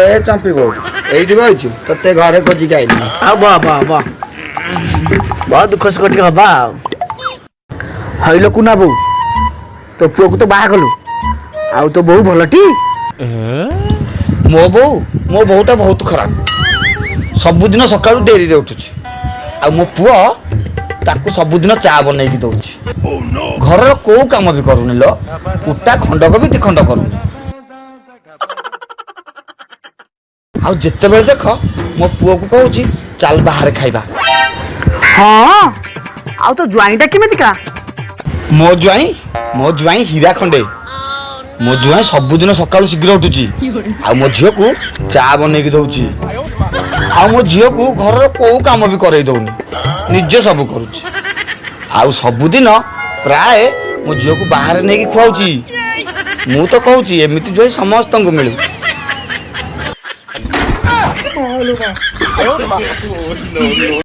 ए चंपी बो एइठी बइछु तते घरे खोजी आइली आ वाह वाह वाह बहुत दुख से कटी हबा हइलो कुना बो तो पुओ को तो बाहा गलु आउ तो बहु भलटी मो बोटा बहुत खराब सबुदिन सकाळु डेरी रे उठुछि आ मो पुओ ताकू सबुदिन चा बनै की दउछि घर रो को काम भी करूनी लो कुटा खंडक भी खंड करूनी आ जत्ते बेले देख मो पुओ को कहूछि चल बाहर खाइबा हां आउ तो ज्वाइंटा केमितिका मो ज्वाई हीरा खंडे मो ज्वाई सबुदिन सकाळु शीघ्र उठुछि आ मो झियो को चा बनै की दउछि आ मो झियो को घर रो को काम भी करई दउनी निजे सब करूछि आ सबुदिन प्राय मो झियो को बाहर नै की खुआउछि मु तो कहूछि एमिति जोई समस्त को मिलु